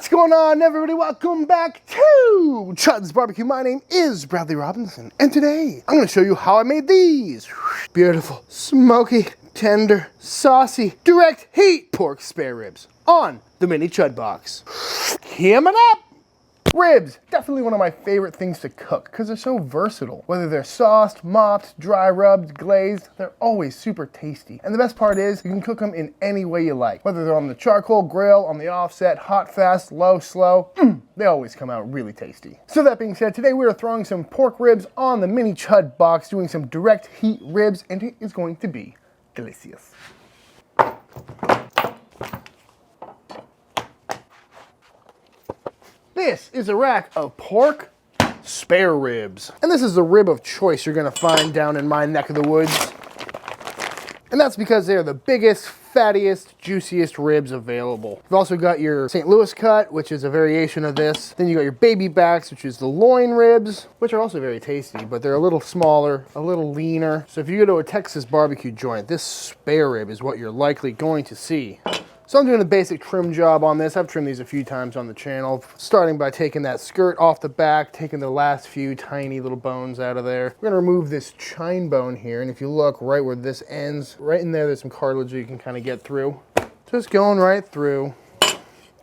What's going on, everybody? Welcome back to Chuds BBQ. My name is Bradley Robinson, and today I'm going to show you how I made these beautiful, smoky, tender, saucy, direct heat pork spare ribs on the mini Chud box. Coming up! Ribs, definitely one of my favorite things to cook because they're so versatile. Whether they're sauced, mopped, dry rubbed, glazed, they're always super tasty. And the best part is you can cook them in any way you like. Whether they're on the charcoal grill, on the offset, hot, fast, low, slow, they always come out really tasty. So that being said, today we are throwing some pork ribs on the mini Chud box, doing some direct heat ribs, and it is going to be delicious. This is a rack of pork spare ribs. And this is the rib of choice you're gonna find down in my neck of the woods. And that's because they're the biggest, fattiest, juiciest ribs available. You've also got your St. Louis cut, which is a variation of this. Then you got your baby backs, which is the loin ribs, which are also very tasty, but they're a little smaller, a little leaner. So if you go to a Texas barbecue joint, this spare rib is what you're likely going to see. So I'm doing a basic trim job on this. I've trimmed these a few times on the channel, starting by taking that skirt off the back, taking the last few tiny little bones out of there. We're gonna remove this chine bone here, and if you look right where this ends, right in there, there's some cartilage you can kind of get through. Just going right through. This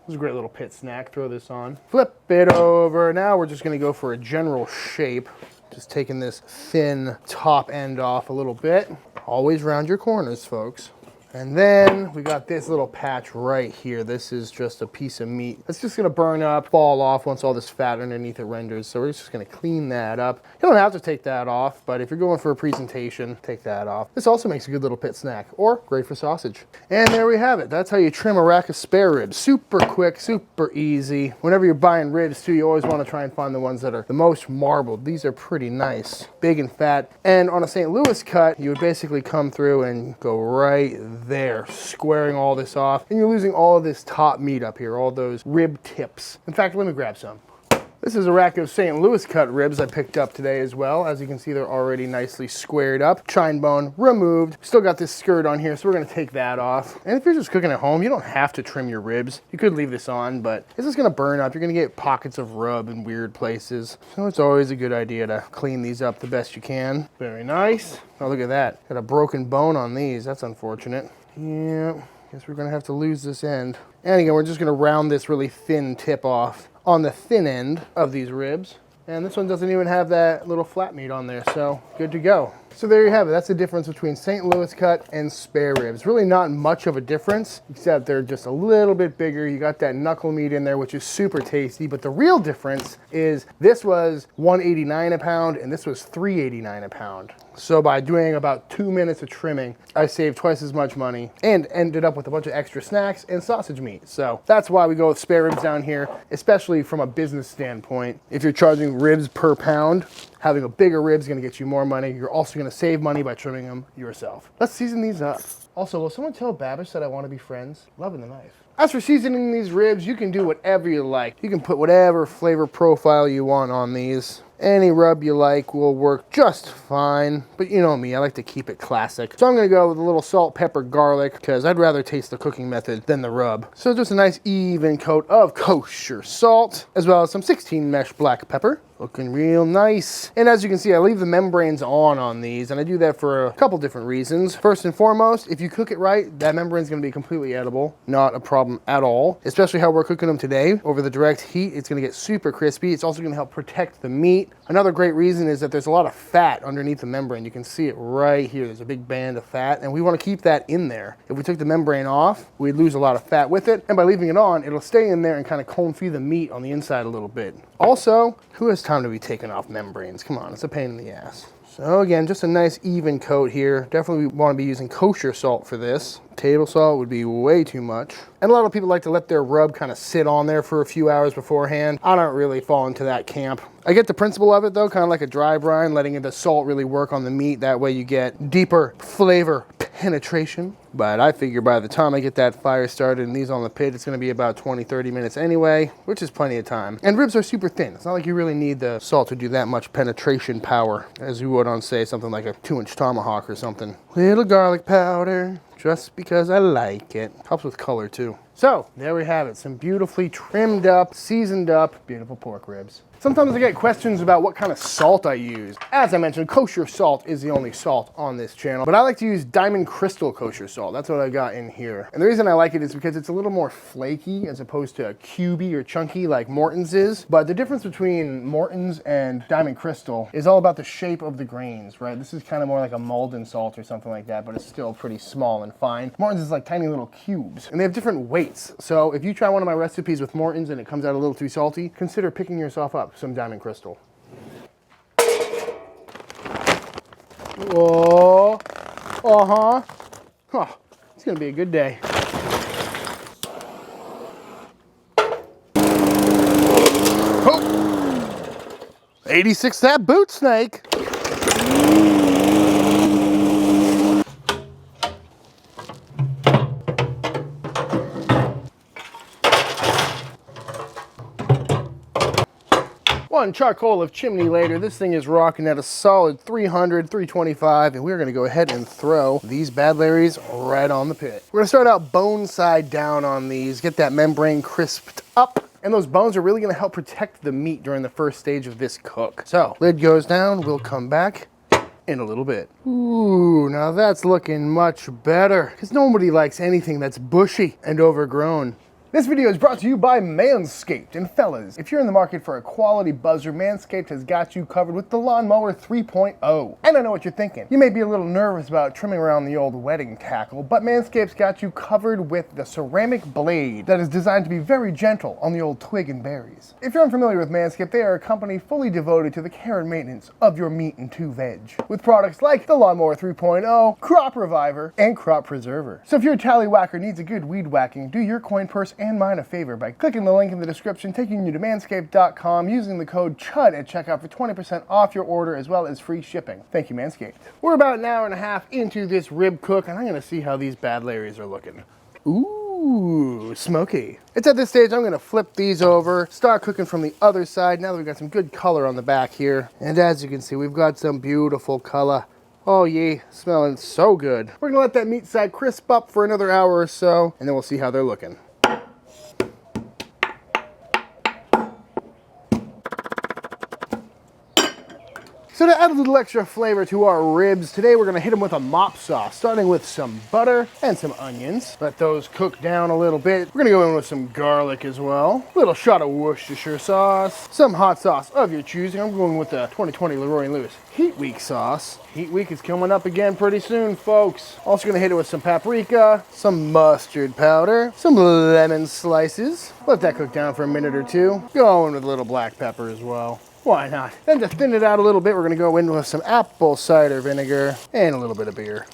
is a great little pit snack. Throw this on. Flip it over. Now we're just gonna go for a general shape. Just taking this thin top end off a little bit. Always round your corners, folks. And then we got this little patch right here. This is just a piece of meat. It's just gonna burn up, fall off once all this fat underneath it renders. So we're just gonna clean that up. You don't have to take that off, but if you're going for a presentation, take that off. This also makes a good little pit snack, or great for sausage. And there we have it. That's how you trim a rack of spare ribs. Super quick, super easy. Whenever you're buying ribs too, you always wanna try and find the ones that are the most marbled. These are pretty nice, big and fat. And on a St. Louis cut, you would basically come through and go right there, squaring all this off, and you're losing all of this top meat up here, all those rib tips. In fact, let me grab some. This is a rack of St. Louis cut ribs I picked up today as well. As you can see, they're already nicely squared up. Chine bone removed. Still got this skirt on here, so we're gonna take that off. And if you're just cooking at home, you don't have to trim your ribs. You could leave this on, but it's just gonna burn up. You're gonna get pockets of rub in weird places. So it's always a good idea to clean these up the best you can. Very nice. Oh, look at that. Got a broken bone on these. That's unfortunate. Yeah, guess we're gonna have to lose this end. And again, we're just gonna round this really thin tip off on the thin end of these ribs. And this one doesn't even have that little flat meat on there, so good to go. So there you have it. That's the difference between St. Louis cut and spare ribs. Really not much of a difference, except they're just a little bit bigger. You got that knuckle meat in there, which is super tasty. But the real difference is this was $1.89 a pound and this was $3.89 a pound. So by doing about 2 minutes of trimming, I saved twice as much money and ended up with a bunch of extra snacks and sausage meat. So that's why we go with spare ribs down here, especially from a business standpoint. If you're charging ribs per pound, having a bigger rib is gonna get you more money. You're also gonna save money by trimming them yourself. Let's season these up. Also, will someone tell Babish that I wanna be friends? Loving the knife. As for seasoning these ribs, you can do whatever you like. You can put whatever flavor profile you want on these. Any rub you like will work just fine, but you know me, I like to keep it classic. So I'm gonna go with a little salt, pepper, garlic, because I'd rather taste the cooking method than the rub. So just a nice even coat of kosher salt, as well as some 16 mesh black pepper. Looking real nice. And as you can see, I leave the membranes on these, and I do that for a couple different reasons. First and foremost, if you cook it right, that membrane is gonna be completely edible. Not a problem at all, especially how we're cooking them today. Over the direct heat, it's gonna get super crispy. It's also gonna help protect the meat. Another great reason is that there's a lot of fat underneath the membrane. You can see it right here. There's a big band of fat, and we wanna keep that in there. If we took the membrane off, we'd lose a lot of fat with it, and by leaving it on, it'll stay in there and kind of comb-feed the meat on the inside a little bit. Also, who has time to be taking off membranes? Come on, it's a pain in the ass. So again, just a nice even coat here. Definitely want to be using kosher salt for this. Table salt would be way too much. And a lot of people like to let their rub kind of sit on there for a few hours beforehand. I don't really fall into that camp. I get the principle of it though, kind of like a dry brine, letting the salt really work on the meat. That way you get deeper flavor penetration. But I figure by the time I get that fire started and these on the pit, it's gonna be about 20-30 minutes anyway, which is plenty of time. And ribs are super thin. It's not like you really need the salt to do that much penetration power as you would on, say, something like a 2-inch tomahawk or something. Little garlic powder, just because I like it. Helps with color too. So there we have it, some beautifully trimmed up, seasoned up, beautiful pork ribs. Sometimes I get questions about what kind of salt I use. As I mentioned, kosher salt is the only salt on this channel, but I like to use Diamond Crystal kosher salt. That's what I got in here. And the reason I like it is because it's a little more flaky as opposed to cubey or chunky like Morton's is. But the difference between Morton's and Diamond Crystal is all about the shape of the grains, right? This is kind of more like a Malden salt or something like that, but it's still pretty small and fine. Morton's is like tiny little cubes, and they have different weights. So if you try one of my recipes with Morton's and it comes out a little too salty, consider picking yourself up some Diamond Crystal. Whoa. Uh-huh. Oh, it's gonna be a good day. Oh. 86 that boot snake. One charcoal of chimney later, this thing is rocking at a solid 300, 325, and we're gonna go ahead and throw these bad Larrys right on the pit. We're gonna start out bone side down on these, get that membrane crisped up, and those bones are really gonna help protect the meat during the first stage of this cook. So, lid goes down, we'll come back in a little bit. Ooh, now that's looking much better, because nobody likes anything that's bushy and overgrown. This video is brought to you by Manscaped, and fellas, if you're in the market for a quality buzzer, Manscaped has got you covered with the Lawnmower 3.0. And I know what you're thinking. You may be a little nervous about trimming around the old wedding tackle, but Manscaped's got you covered with the ceramic blade that is designed to be very gentle on the old twig and berries. If you're unfamiliar with Manscaped, they are a company fully devoted to the care and maintenance of your meat and veg, with products like the Lawnmower 3.0, Crop Reviver, and Crop Preserver. So if your tallywhacker needs a good weed whacking, do your coin purse and mine a favor by clicking the link in the description, taking you to manscaped.com, using the code CHUD at checkout for 20% off your order as well as free shipping. Thank you, Manscaped. We're about an hour and a half into this rib cook, and I'm gonna see how these bad Larrys are looking. Ooh, smoky. It's at this stage I'm gonna flip these over, start cooking from the other side now that we've got some good color on the back here. And as you can see, we've got some beautiful color. Oh yeah, smelling so good. We're gonna let that meat side crisp up for another hour or so, and then we'll see how they're looking. So to add a little extra flavor to our ribs, today we're gonna hit them with a mop sauce, starting with some butter and some onions. Let those cook down a little bit. We're gonna go in with some garlic as well. A little shot of Worcestershire sauce, some hot sauce of your choosing. I'm going with the 2020 Leroy & Lewis Heat Week sauce. Heat Week is coming up again pretty soon, folks. Also gonna hit it with some paprika, some mustard powder, some lemon slices. Let that cook down for a minute or two. Go in with a little black pepper as well. Why not? Then to thin it out a little bit, we're gonna go in with some apple cider vinegar and a little bit of beer.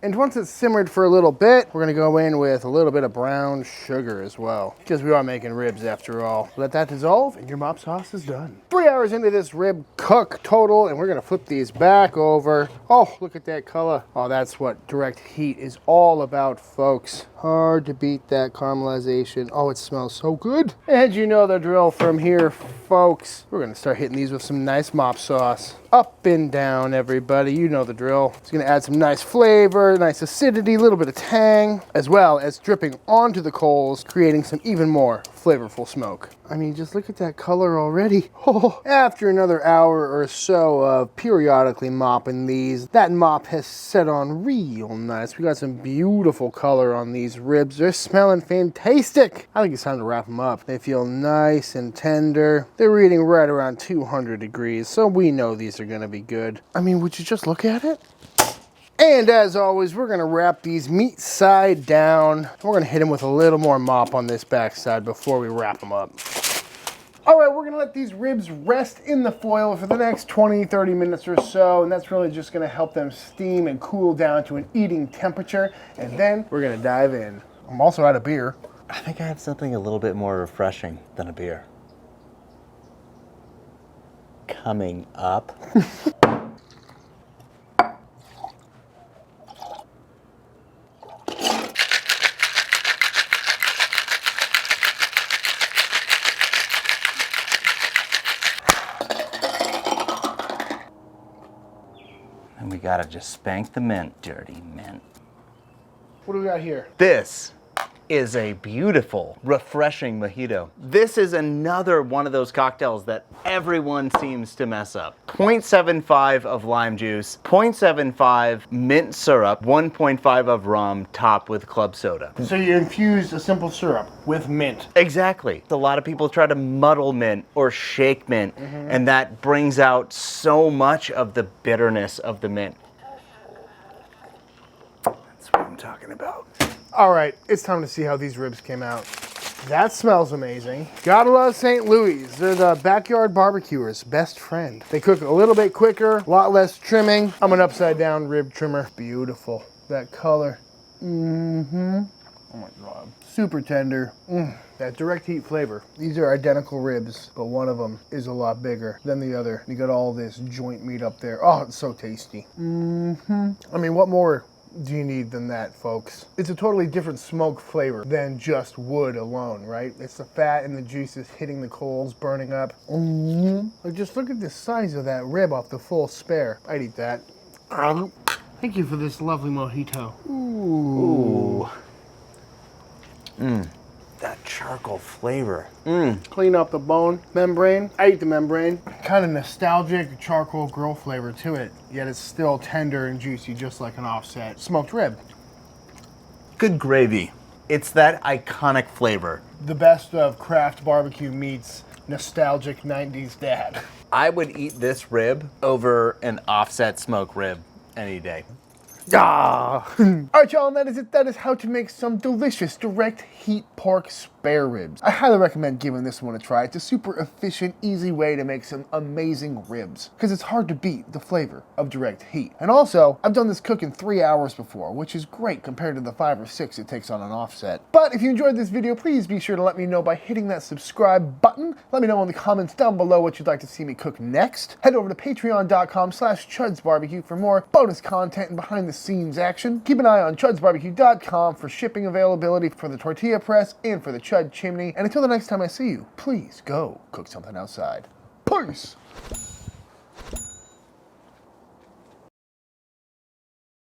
And once it's simmered for a little bit, we're gonna go in with a little bit of brown sugar as well, because we are making ribs after all. Let that dissolve and your mop sauce is done. 3 hours into this rib cook total, and we're gonna flip these back over. Oh, look at that color. Oh, that's what direct heat is all about, folks. Hard to beat that caramelization. Oh, it smells so good. And you know the drill from here, folks. We're gonna start hitting these with some nice mop sauce. Up and down, everybody. You know the drill. It's gonna add some nice flavor, nice acidity, a little bit of tang, as well as dripping onto the coals, creating some even more flavorful smoke. I mean, just look at that color already. Oh, after another hour or so of periodically mopping these, that mop has set on real nice. We got some beautiful color on these ribs. They're smelling fantastic. I think it's time to wrap them up. They feel nice and tender. They're reading right around 200 degrees, so we know these are gonna be good. I mean, would you just look at it? And as always, we're gonna wrap these meat side down. We're gonna hit them with a little more mop on this back side before we wrap them up. All right, we're gonna let these ribs rest in the foil for the next 20, 30 minutes or so, and that's really just gonna help them steam and cool down to an eating temperature, and then we're gonna dive in. I'm also out of beer. I think I have something a little bit more refreshing than a beer. Coming up. And we gotta just spank the mint, dirty mint. What do we got here? This is a beautiful, refreshing mojito. This is another one of those cocktails that everyone seems to mess up. 0.75 of lime juice, 0.75 mint syrup, 1.5 of rum topped with club soda. So you infused a simple syrup with mint. Exactly. A lot of people try to muddle mint or shake mint, and that brings out so much of the bitterness of the mint. That's what I'm talking about. All right, it's time to see how these ribs came out. That smells amazing. Gotta love St. Louis. They're the backyard barbecuer's best friend. They cook a little bit quicker, a lot less trimming. I'm an upside down rib trimmer. Beautiful. That color. Mm-hmm. Oh my God. Super tender. That direct heat flavor. These are identical ribs, but one of them is a lot bigger than the other. You got all this joint meat up there. Oh, it's so tasty. I mean, what more do you need than that, folks? It's a totally different smoke flavor than just wood alone, right? It's the fat and the juices hitting the coals, burning up. Like, just look at the size of that rib off the full spare. I'd eat that. Thank you for this lovely mojito. Ooh. That charcoal flavor. Clean up the bone membrane. I eat the membrane. Kind of nostalgic charcoal grill flavor to it, yet it's still tender and juicy, just like an offset smoked rib. Good gravy. It's that iconic flavor. The best of craft barbecue meets nostalgic 90s dad. I would eat this rib over an offset smoke rib any day. Ah! All right, y'all, and that is it. That is how to make some delicious direct heat pork spare ribs. I highly recommend giving this one a try. It's a super efficient, easy way to make some amazing ribs, because it's hard to beat the flavor of direct heat. And also, I've done this cook in 3 hours before, which is great compared to the 5 or 6 it takes on an offset. But if you enjoyed this video, please be sure to let me know by hitting that subscribe button. Let me know in the comments down below what you'd like to see me cook next. Head over to patreon.com/ChudsBBQ for more bonus content and behind the scenes action. Keep an eye on ChudsBBQ.com for shipping availability for the tortilla press and for the Chud chimney. And until the next time I see you, please go cook something outside. Peace!